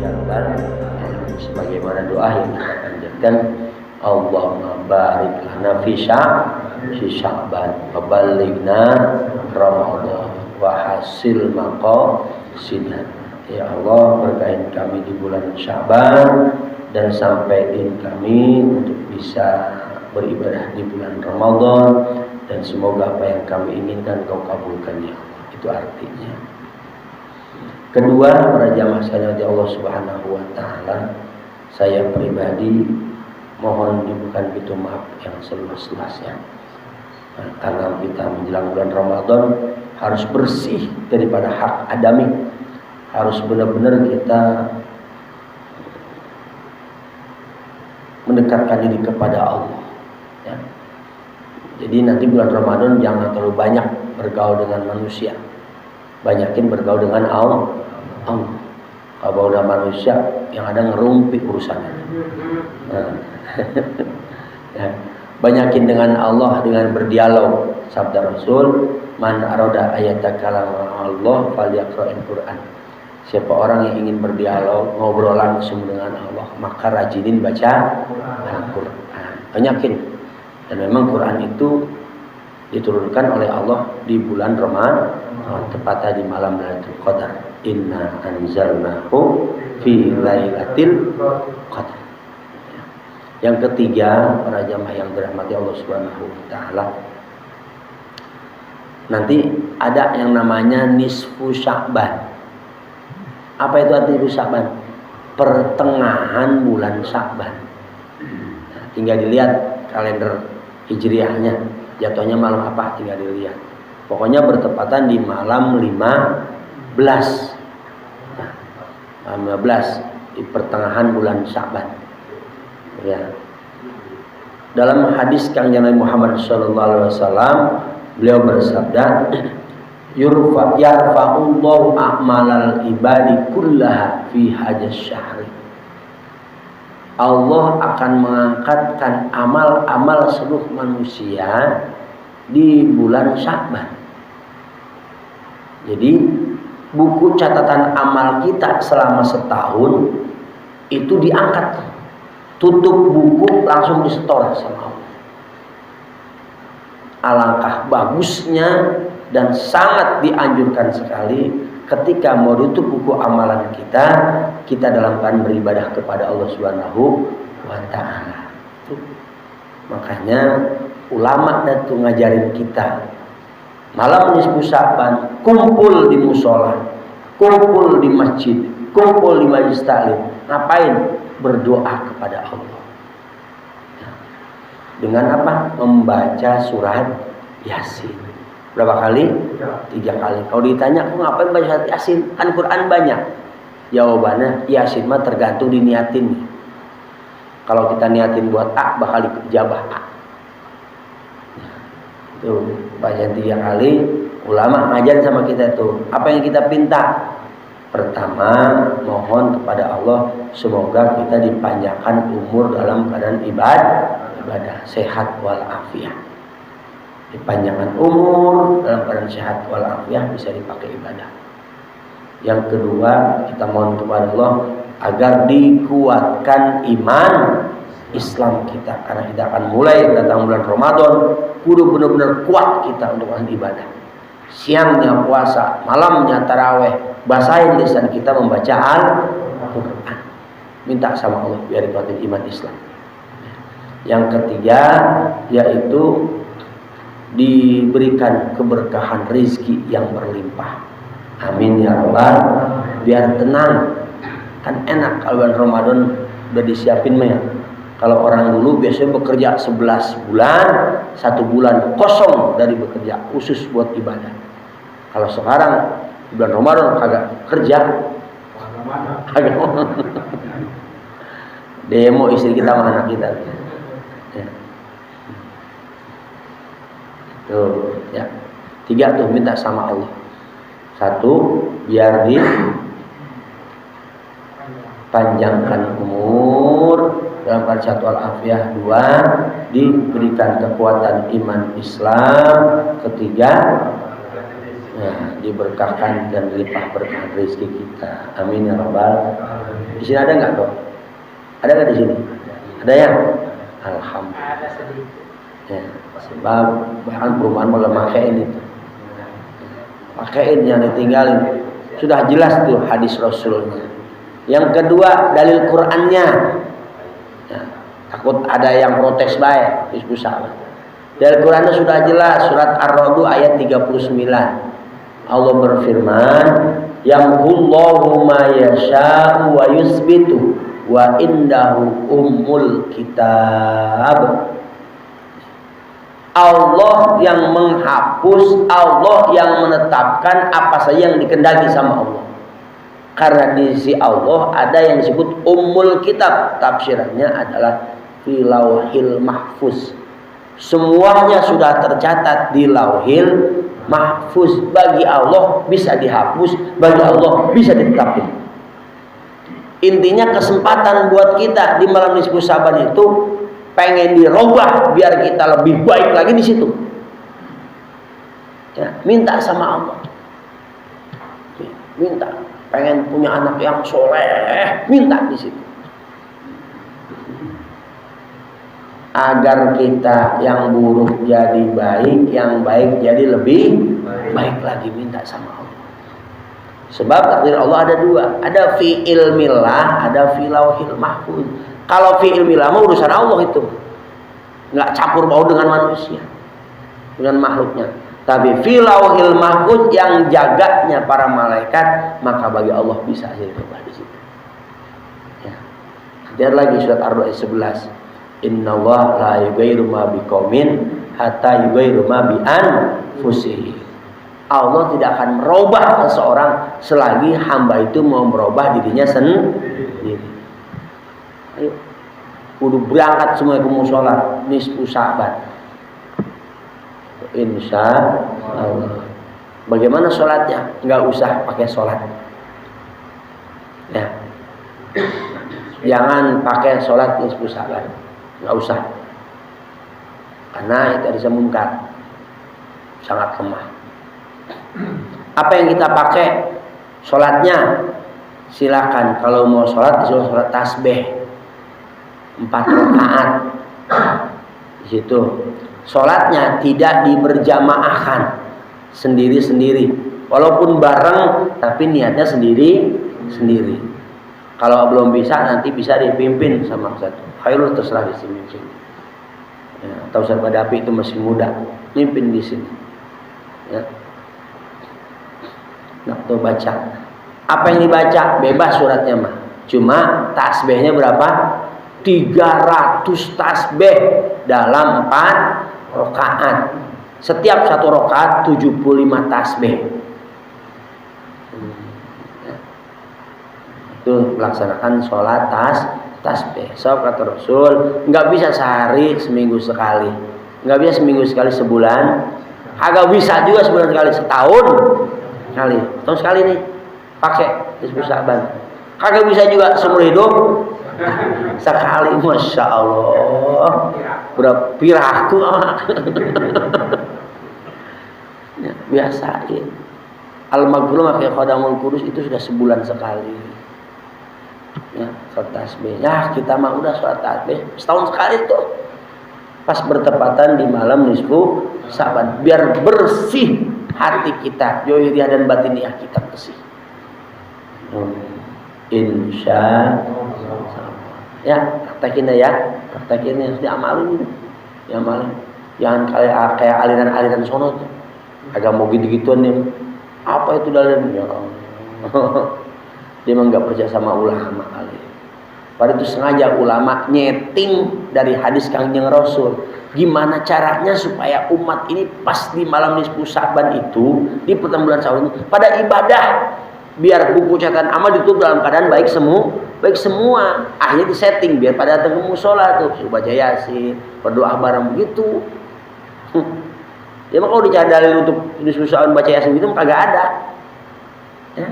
jalan sebagaimana doa yang kita panjatkan, Allahumma barik lana fi Sya'ban wa ballighna Ramadan wa hasil maqasidna. Ya Allah, berkahin kami di bulan Sya'ban dan sampaikan kami untuk bisa beribadah di bulan Ramadan, dan semoga apa yang kami inginkan Kau kabulkan ya Allah. Itu artinya. Kedua, para jamaah sekalian di Allah Subhanahu wa taala, saya pribadi mohon dibukakan pintu maaf yang seluas-luasnya. Karena kita menjelang bulan Ramadan harus bersih daripada hak adami. Harus benar-benar kita mendekatkan diri kepada Allah. Ya. Jadi nanti bulan Ramadan jangan terlalu banyak bergaul dengan manusia. Banyakin bergaul dengan Allah. Kalau udah manusia yang ada ngerumpi urusannya. Ya. Banyakin dengan Allah dengan berdialog. Sabda Rasul, man arada ayatakala Allah falyaqra'il Qur'an. Siapa orang yang ingin berdialog, ngobrol langsung dengan Allah, maka rajinin baca Al-Quran. Banyakin. Dan memang Quran itu diturunkan oleh Allah di bulan Ramadan, tepatnya di malam Lailatul Qadar. Inna anzalnahu fi lailatul qadar. Yang ketiga, para jamaah yang dirahmati Allah Subhanahu wa taala, nanti ada yang namanya nisfu Sya'ban. Apa itu arti nisfu Sya'ban? Pertengahan bulan Sya'ban. Nah, tinggal dilihat kalender hijriahnya, jatuhnya malam apa tinggal dilihat. Pokoknya bertepatan di malam 15. Nah, malam 15 di pertengahan bulan Sya'ban. Ya. Dalam hadis Kanjeng Nabi Muhammad SAW, beliau bersabda, yarfa'ullahu a'malal ibadi kullaha fi hajas syahri. Allah akan mengangkatkan amal-amal seluruh manusia di bulan Sya'ban. Jadi buku catatan amal kita selama setahun itu diangkat. Tutup buku langsung disetor sama Allah. Alangkah bagusnya dan sangat dianjurkan sekali ketika mau tutup buku amalan kita, kita dalam keadaan beribadah kepada Allah Subhanahu wa taala. Makanya ulama itu ngajarin kita malam nisfu Sya'ban kumpul di musola, kumpul di masjid, kumpul di majelis taklim. Ngapain? Berdoa kepada Allah. Dengan apa? Membaca surat Yasin. Berapa kali? 3 kali. Kalau ditanya, aku ngapain baca surat Yasin? Kan Quran banyak. Jawabannya, Yasin mah tergantung diniatin. Kalau kita niatin buat A, bakal dijabah A. Tuh, baca 3 kali. Ulama ngajar sama kita tuh. Apa yang kita pinta? Pertama, mohon kepada Allah semoga kita dipanjangkan umur dalam keadaan ibadah sehat walafiat. Dipanjangkan umur dalam keadaan sehat walafiat bisa dipakai ibadah. Yang kedua, kita mohon kepada Allah agar dikuatkan iman Islam kita, karena kita akan mulai datang bulan Ramadan, kudu benar-benar kuat kita untuk ibadah. Siangnya puasa, malamnya taraweh, basahin lisan kita membaca Al-Quran. Minta sama Allah biar dikuatin iman Islam. Yang ketiga, yaitu diberikan keberkahan rezeki yang berlimpah. Amin ya Allah. Biar tenang. Kan enak kalau bulan Ramadan udah disiapin mah ya. Kalau orang dulu biasanya bekerja 11 bulan, 1 bulan kosong dari bekerja khusus buat ibadah. Kalau sekarang bulan Ramadan kagak kerja, kagak demo istri kita sama anak kita. Ya. Tuh, ya. 3 tuh minta sama Allah. 1, biar dipanjangkan umur dalam keadaan sehat walafiat. 2, diberikan kekuatan iman Islam. 3, Nah, diberkahkan dan limpah berkah rezeki kita. Amin ya rabbal. Di sini ada nggak kok? Ada nggak di sini? Ada ya? Alhamdulillah. Ada sedikit. Ya, sebab bahkan perumahan malah makaiin itu. Pakaiin yang ditinggalin. Sudah jelas tuh hadis Rasulnya. Yang kedua dalil Qur'annya. Ya, takut ada yang protes baik, diskusi. Dalil Qur'annya sudah jelas, surat Ar-Ra'd ayat 39. Allah berfirman, yamhullahu ma yasha'u wa yusbitu wa indahu ummul kitab. Allah yang menghapus, Allah yang menetapkan apa saja yang dikehendaki sama Allah. Karena di sisi Allah ada yang disebut ummul kitab, tafsirannya adalah fi lauhil mahfuz. Semuanya sudah tercatat di lauhil mahfuz. Bagi Allah bisa dihapus, bagi Allah bisa ditetapkan. Intinya kesempatan buat kita di malam nisfu Sa'ban itu pengen dirubah biar kita lebih baik lagi di situ. Ya, minta sama Allah. Minta, pengen punya anak yang soleh, minta di situ. Agar kita yang buruk jadi baik, yang baik jadi lebih baik lagi, minta sama Allah. Sebab takdir Allah ada dua, ada fi ilmillah, ada fi lauhil mahfuz. Kalau fi ilmillah mah urusan Allah itu, nggak campur baur dengan manusia, dengan makhluknya. Tapi fi lauhil mahfuz yang jaganya para malaikat, maka bagi Allah bisa hasil berubah di situ. Ya. Lihat lagi surat Ar-Ra'd ayat 11. Inna Allah la yughayyiru ma biqaumin hatta yughayyiru ma bi anfusihim. Allah tidak akan merubah seseorang selagi hamba itu mau merubah dirinya sendiri. Ayo, kudu berangkat semua ke mushola nisfu Sa'ban. Insya Allah. Bagaimana sholatnya? Nggak usah pakai sholat. Ya. Jangan pakai sholat nisfu Sa'ban. Nggak usah, karena itu bisa mungkar, sangat lemah. Apa yang kita pakai sholatnya? Silakan kalau mau sholat disuruh sholat tasbih 4 rakaat. Di situ sholatnya tidak diberjamaahkan, sendiri-sendiri, walaupun bareng tapi niatnya sendiri-sendiri. Kalau belum bisa nanti bisa dipimpin sama satu. Khairul terserah di sini. Ya, atau Ustaz Badapi itu masih muda, mimpin di sini. Ya. Nah, tuh baca. Apa yang dibaca? Bebas suratnya mah. Cuma tasbihnya berapa? 300 tasbih dalam 4 rakaat. Setiap satu rakaat 75 tasbih. Ya. Itu melaksanakan sholat tasbih. So kata Rasul, nggak bisa sehari, seminggu sekali, nggak bisa seminggu sekali, sebulan, agak bisa juga sebulan sekali, setahun sekali nih pakai nisfu Sa'ban. Kagak bisa juga seumur hidup sekali, masya Allah, berapa piraku ya, biasain. Al-Maghfur fi Khadamul Qudus itu sudah sebulan sekali. Ya, sholat tasbih. Ya, kita mah udah sholat tasbih setahun sekali tuh. Pas bertepatan di malam nisfu Sa'ban, biar bersih hati kita, zahiriyah dan batiniah kita bersih. Insya Allah. Ya, praktekin ya. Praktekin harus diamalin. Diamalin. Jangan kayak aliran-aliran sono tuh. Agak mau gitu-gituan nih. Apa itu dalilnya? Ya Allah. Dia memang nggak percaya sama ulama kali. Padahal itu sengaja ulama nyeting dari hadis Kangjeng Rasul. Gimana caranya supaya umat ini pas di malam nisfu Sa'ban itu, di pertengahan bulan Syawal pada ibadah, biar buku catatan amal ditutup dalam keadaan baik semua. Akhirnya disetting biar pada datang ke musola tuh, baca Yasin, berdoa bareng begitu. Ya maka kalau dicari dalil untuk nisfu Sa'ban baca Yasin itu kagak ada. Ya.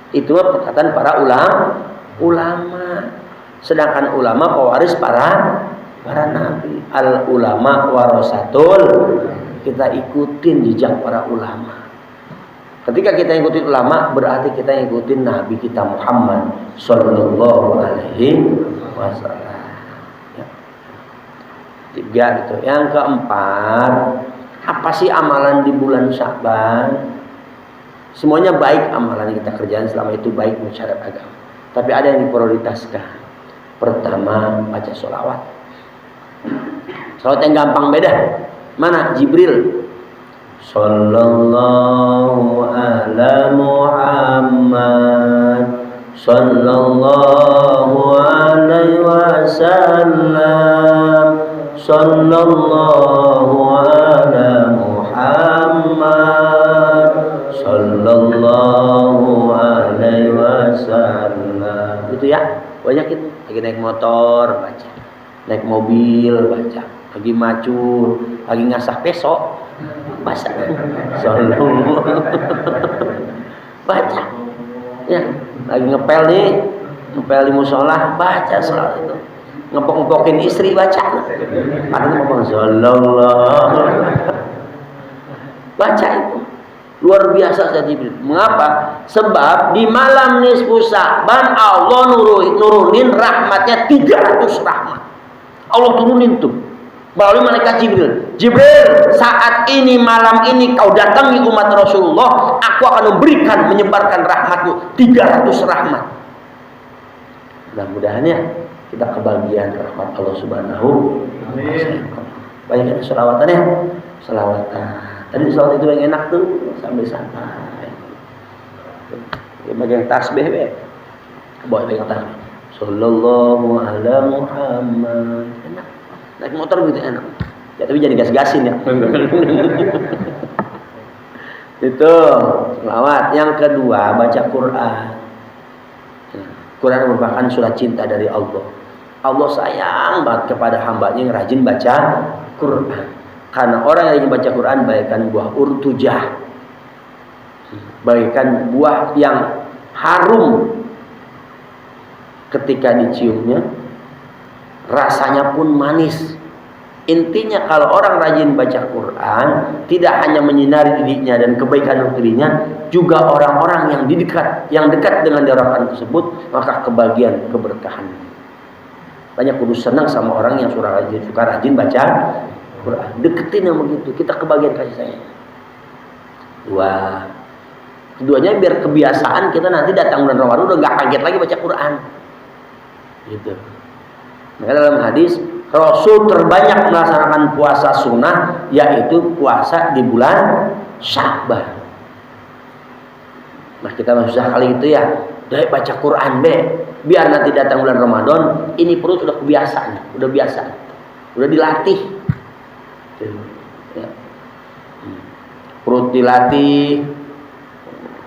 Itu perkataan para ulama. Sedangkan ulama pewaris para nabi. Al ulama warasatul. Kita ikutin jejak para ulama. Ketika kita ikutin ulama, berarti kita ikutin Nabi kita Muhammad Sallallahu Alaihi Wasallam. Ya. 3 gitu. Yang keempat, apa sih amalan di bulan Sya'ban? Semuanya baik amalan yang kita kerjakan selama itu baik menurut syariat agama. Tapi ada yang diprioritaskan. Pertama, baca sholawat. Sholawat yang gampang beda. Mana? Jibril. Sallallahu ala Muhammad Sallallahu alaihi wasallam Sallallahu ala Muhammad Sallallahu alaihi wasallam. Itu ya, banyak itu. Lagi naik motor baca, naik mobil baca, lagi macul, lagi ngasah pesok baca, Sallallahu baca. Ya, lagi ngepel di musola baca salat itu. Ngepok-ngepokin istri baca. Padahal ngomong Sallallahu baca itu. Luar biasa saja Jibril. Mengapa? Sebab di malam nisfu Sya'ban Allah nurunin rahmatnya 300 rahmat. Allah turunin tuh melalui malaikat Jibril. Jibril, saat ini malam ini kau datangi umat Rasulullah, aku akan memberikan menyebarkan rahmatmu 300 rahmat. Mudah-mudahan ya kita kebagian rahmat Allah Subhanahu wa taala. Banyak selawatan ya. Selawatan. Tadi sholat itu yang enak tuh sambil santai. Bagian tasbih be. Bawa pegang tasbih. Sallallahu ala Muhammad. Enak. Naik motor gitu enak. Ya tapi jangan gas-gasin ya. Itu selawat. Yang kedua baca Quran. Quran merupakan surat cinta dari Allah. Allah sayang banget kepada hambanya yang rajin baca Quran. Karena orang yang rajin baca Quran bagaikan buah urtujah, bagaikan buah yang harum ketika diciumnya, rasanya pun manis. Intinya kalau orang rajin baca Quran, tidak hanya menyinari dirinya dan kebaikan untuk dirinya, juga orang-orang yang dekat dengan Quran tersebut, maka kebahagiaan, keberkahan. Banyak kudu senang sama orang yang suka rajin baca Quran. Deketin yang begitu, kita kebagian kasih sayang. Keduanya biar kebiasaan kita nanti datang bulan Ramadan udah nggak kaget lagi baca Quran. Gitu. Maka dalam hadis Rasul terbanyak melaksanakan puasa sunnah yaitu puasa di bulan Sya'ban. Nah kita susah kali itu ya. Udah baca Quran deh. Biar nanti datang bulan Ramadan ini perut udah kebiasaan, udah biasa, udah dilatih. Ya. Perut dilatih,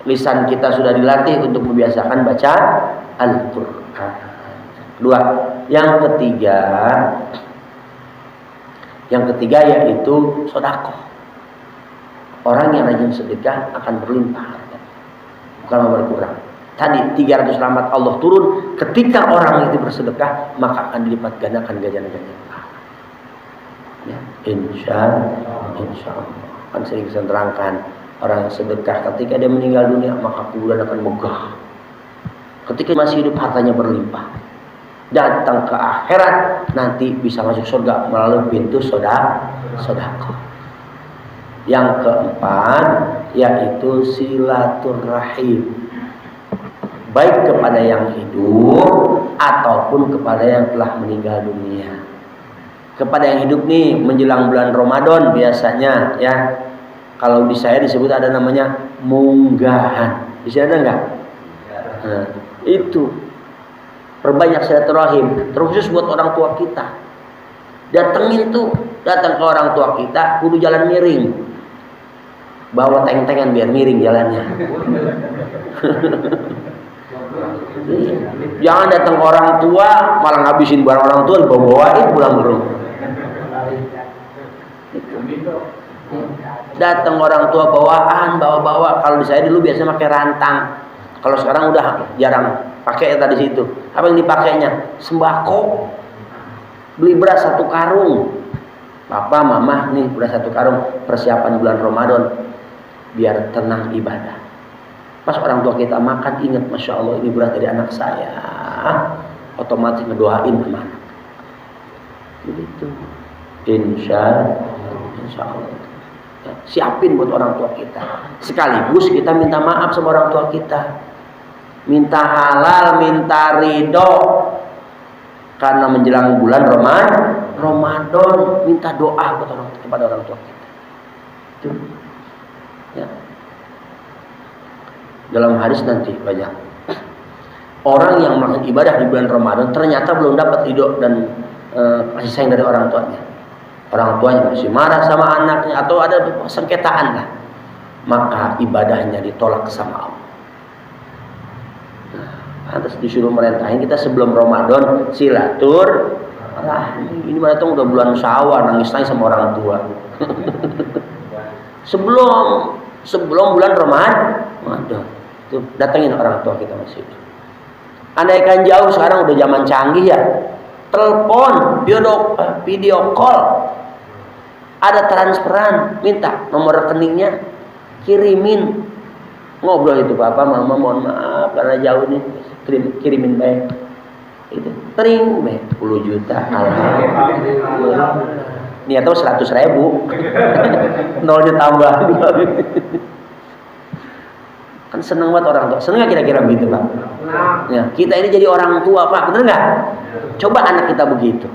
lisan kita sudah dilatih untuk membiasakan baca Al-Quran. Kedua, yang ketiga yaitu sedekah. Orang yang rajin sedekah akan berlimpah, bukan berkurang. Tadi 300 rahmat Allah turun ketika orang itu bersedekah, maka akan dilipat gandakan ganjaran-ganjaran. Ya, insya Allah. Kan sering saya terangkan, orang sedekah ketika dia meninggal dunia maka kuburan akan megah. Ketika masih hidup hartanya berlimpah. Datang ke akhirat nanti bisa masuk surga melalui pintu sedekah. Yang keempat yaitu silaturahim. Baik kepada yang hidup ataupun kepada yang telah meninggal dunia. Kepada yang hidup nih menjelang bulan Ramadan biasanya ya, kalau di saya disebut ada namanya munggahan. Di sini ada enggak? Nah, itu perbanyak silaturahim terkhusus buat orang tua kita. Datang ke orang tua kita kudu jalan miring, bawa teng-tengan biar miring jalannya. Jangan datang ke orang tua malah ngabisin barang orang tua dibawa-bawain pulang ke rumah. Datang orang tua bawa. Kalau di saya dulu biasanya pakai rantang. Kalau sekarang udah jarang pakai tadi situ. Apa yang dipakainya? Sembako. Beli beras 1 karung. Papa, mama nih beras 1 karung persiapan bulan Ramadan biar tenang ibadah. Pas orang tua kita makan, ingat, Masya Allah ini berat dari anak saya, otomatis ngedoain kemana. Begitu. Insya Allah. Ya, siapin buat orang tua kita. Sekaligus kita minta maaf sama orang tua kita. Minta halal, minta ridho. Karena menjelang bulan Ramadan, minta doa kepada orang tua kita. Itu. Ya. Dalam hadis nanti banyak orang yang melakukan ibadah di bulan Ramadan ternyata belum dapat ridho dan kasih sayang dari orang tuanya. Orang tuanya masih marah sama anaknya atau ada sengketaan lah, maka ibadahnya ditolak sama Allah. Pantas disuruh merentahin kita sebelum Ramadan silaturahmi. Ini berarti udah bulan Syawal nangis-nangis sama orang tua. sebelum bulan Ramadan tuh datengin orang tua kita masih. Andaikan jauh, sekarang udah zaman canggih ya. Telepon, video call. Ada transferan, minta nomor rekeningnya, kirimin. Ngobrol itu, Papa, Mama, mohon maaf karena jauh nih, kirimin baik. Itu, tering, 10 juta. Alhamdulillah. Ini atau 100.000. Nolnya tambah. Kan seneng banget orang tua. Seneng gak kira-kira begitu, Pak? Ya, kita ini jadi orang tua, Pak. Bener gak? Coba anak kita begitu.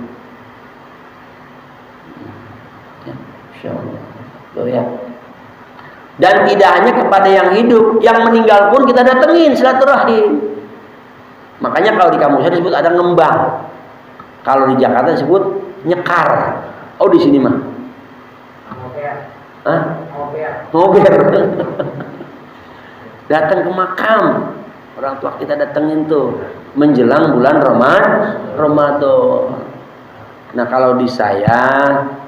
Ya. Dan tidak hanya kepada yang hidup, yang meninggal pun kita datengin silaturahim. Makanya kalau di kampusnya disebut ada ngembang, kalau di Jakarta disebut nyekar. Oh, di sini mah ngober. Datang ke makam orang tua kita, datengin tuh menjelang bulan Ramadan. Nah, kalau di saya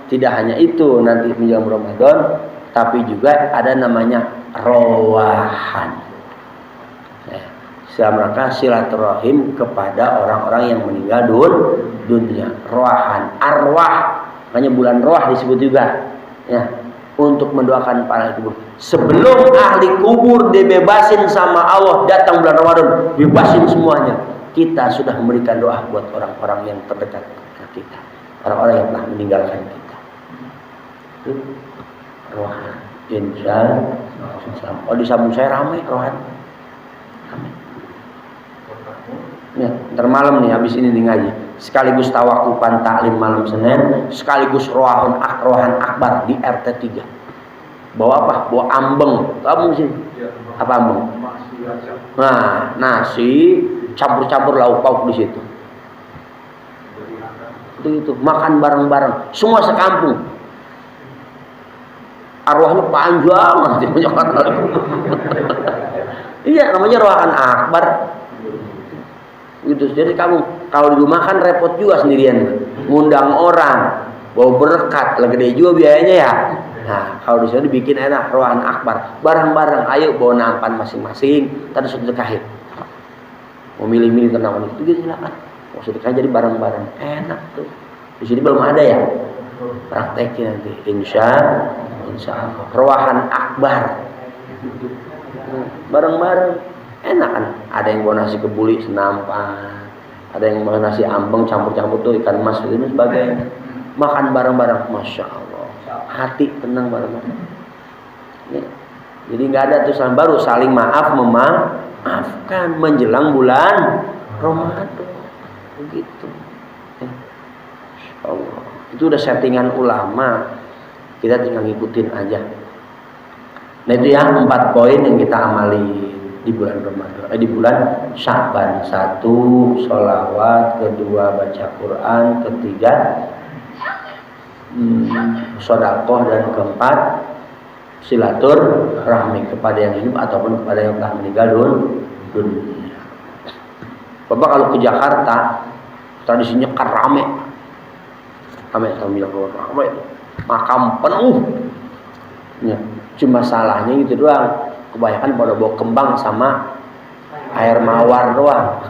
tidak hanya itu nanti menjelang Ramadan, tapi juga ada namanya rowahan. Dalam rangka silaturahim kepada orang-orang yang meninggal dunia. Rowahan, arwah, makanya bulan roh disebut juga. Ya, untuk mendoakan para kubur. Sebelum ahli kubur dibebasin sama Allah, datang bulan Ramadan, bebasin semuanya. Kita sudah memberikan doa buat orang-orang yang terdekat kita, orang-orang yang telah meninggalkan kita. Rohan, insya Allah. Oh, di sambung saya ramai rohan. Ramai. Ya, ntar malam nih habis ini ngaji. Sekaligus tawakupan taklim malam Senin, sekaligus rohan akbar di RT 3. Bawa apa? Bawa ambeng. Kamu sih? Apa ambeng? Nah, nasi campur-campur lauk pauk di situ. Itu makan bareng-bareng, semua sekampung. Arwahnya panjang nanti banyak orang. Iya, namanya rohan akbar. Gitu. Jadi kamu kalau di rumah kan repot juga sendirian, ngundang orang, bawa berkat, lah gede juga biayanya ya. Nah, kalau di sini dibikin enak rohan akbar, bareng-bareng, ayo bawa nampan masing-masing, tadi sudah dekahin. Mau milih-milih tentang itu gitu silakan. Mau sedekah jadi bareng-bareng, enak tuh. Di sini belum ada ya. Praktekin nanti, insya Allah. Rohan akbar, bareng-bareng, enak kan? Ada yang bawa nasi kebuli senampan, ada yang bawa nasi ambeng campur-campur tuh ikan mas itu sebagainya. Makan bareng-bareng, Masya Allah, hati tenang bareng-bareng. Ya. Jadi nggak ada tulisan baru, saling memaafkan menjelang bulan Ramadan, begitu. Ya. Allah, itu udah settingan ulama, kita tinggal ngikutin aja. Nah, itu ya 4 poin yang kita amali di bulan Ramadan, di bulan Sya'ban. 1, sholawat. 2, baca Quran. 3, sedekah. Dan 4, silaturahmi kepada yang hidup ataupun kepada yang telah meninggal dunia. Bapak kalau ke Jakarta tradisinya kan rame makam penuh. Ya, cuma salahnya gitu doang. Kebanyakan pada bawa kembang sama air mawar doang.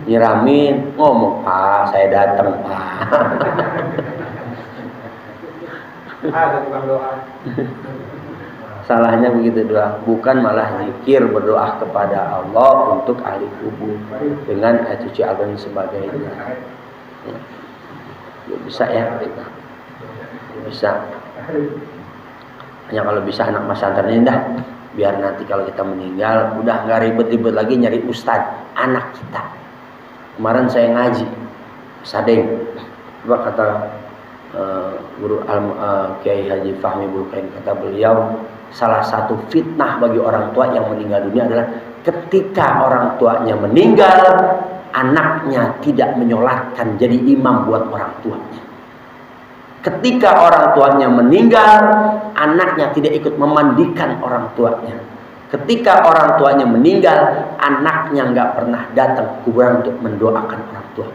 Nyiramin, ngomong, Pak, saya datang, Pak. Ada tukang doa. Salahnya begitu doa, bukan malah zikir berdoa kepada Allah untuk ahli kubur dengan ayat suci Al-Qur'an dan sebagainya. Ya, bisa ya, bisa. Hanya kalau bisa anak pesantren dah, biar nanti kalau kita meninggal udah nggak ribet-ribet lagi nyari ustadz anak kita. Kemarin saya ngaji Sadeng, coba kata guru Kiai Haji Fahmi Burkain, kata beliau, salah satu fitnah bagi orang tua yang meninggal dunia adalah ketika orang tuanya meninggal, anaknya tidak menyolatkan jadi imam buat orang tuanya. Ketika orang tuanya meninggal, anaknya tidak ikut memandikan orang tuanya. Ketika orang tuanya meninggal, anaknya nggak pernah datang ke kuburan untuk mendoakan orang tua.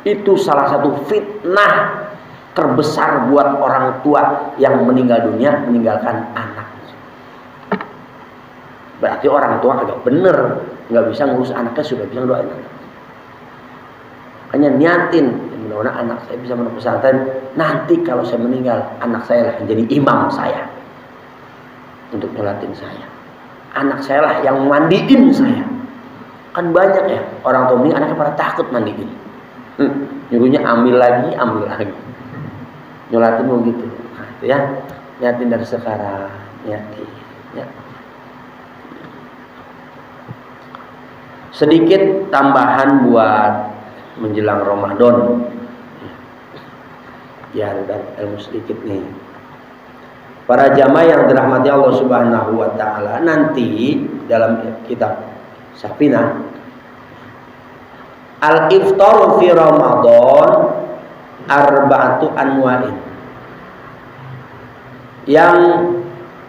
Itu salah satu fitnah terbesar buat orang tua yang meninggal dunia, meninggalkan anaknya. Berarti orang tua agak bener, nggak bisa ngurus anaknya, sudah bisa doain anaknya. Hanya niatin, mudah-mudahan anak saya bisa masuk pesantren. Nanti kalau saya meninggal, anak saya lah yang jadi imam saya untuk nyolatin saya. Anak saya lah yang mandiin saya. Kan banyak ya orang tua ini anaknya pada takut mandiin. Nyuruhnya ambil lagi. Nyolatin begitu. Nah, itu ya, niatin dari sekarang, niatin. Ya. Sedikit tambahan buat menjelang Ramadan. Ya, dan ilmu sedikit nih. Para jamaah yang dirahmati Allah Subhanahu wa taala, nanti dalam kitab Safinah, al-iftar fi Ramadan arba'atu anwa'in. Yang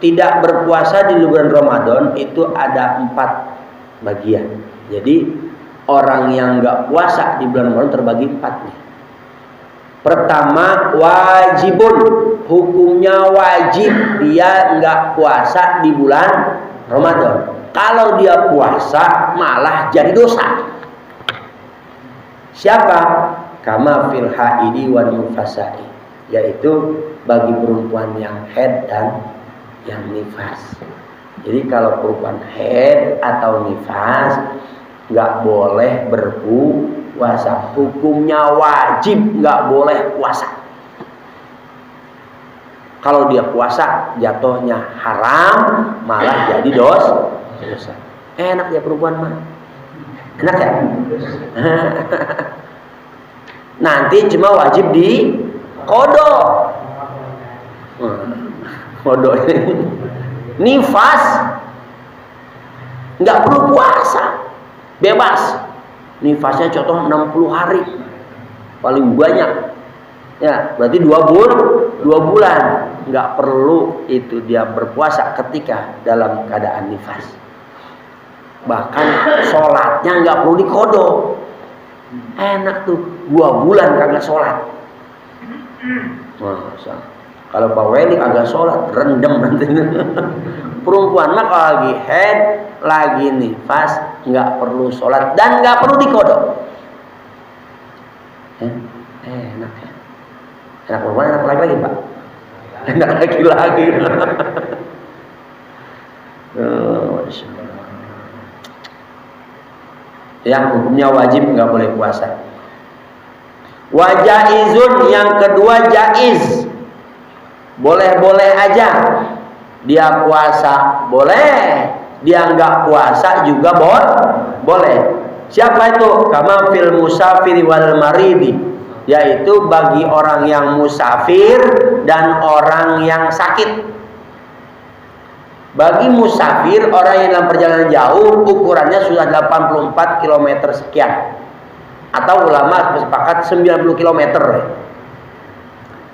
tidak berpuasa di bulan Ramadan itu ada 4 bagian. Jadi orang yang nggak puasa di bulan Ramadan terbagi 4 nih. Pertama, wajibun, hukumnya wajib dia nggak puasa di bulan Ramadan. Kalau dia puasa malah jadi dosa. Siapa? Kama fil haidi wal nufasai, yaitu bagi perempuan yang haid dan yang nifas. Jadi kalau perempuan haid atau nifas nggak boleh berpuasa, hukumnya wajib nggak boleh puasa. Kalau dia puasa jatuhnya haram, malah jadi dosa. Enak ya perempuan mah, enak ya. Nanti cuma wajib di kodok. Kodok nifas nggak perlu puasa, bebas. Nifasnya contoh 60 hari paling banyak. Ya, berarti 2 bulan. Nggak perlu itu dia berpuasa ketika dalam keadaan nifas. Bahkan sholatnya nggak perlu dikodok. Enak tuh, 2 bulan kagak sholat. Masa kalau Pak Weli kagak sholat, rendem nanti. Perempuan mah kalau lagi haid, lagi nifas, nggak perlu sholat dan nggak perlu dikodok. Enak ya. Enak perempuan, enak laki-laki Pak. Enak laki-laki. Yang hukumnya wajib, nggak boleh puasa. Wajaizun, yang kedua jaiz, boleh-boleh aja. Dia puasa boleh, dia nggak puasa juga boleh. Siapa itu? Kama fil musafiri wal maridi, yaitu bagi orang yang musafir dan orang yang sakit. Bagi musafir, orang yang dalam perjalanan jauh, ukurannya sudah 84 km sekian, atau ulama sepakat 90 km.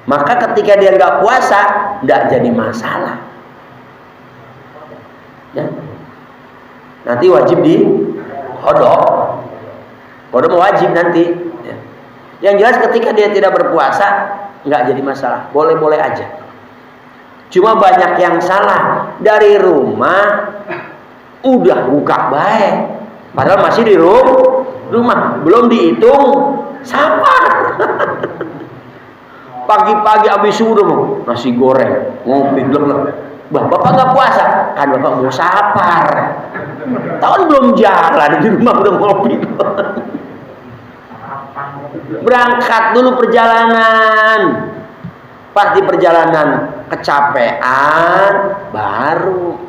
Maka ketika dia nggak puasa, nggak jadi masalah. Ya. Nanti wajib di kodok. Kodok wajib nanti. Ya. Yang jelas ketika dia tidak berpuasa, nggak jadi masalah. Boleh-boleh aja. Cuma banyak yang salah. Dari rumah udah buka baik, padahal masih di rumah, belum dihitung sampah. Pagi-pagi habis subuh nasi goreng, ngopi dulu. Bapak nggak puasa, kan bapak mau sapar. Tahun belum jalan di rumah udah ngopi. Berangkat dulu perjalanan. Pas di perjalanan kecapean, baru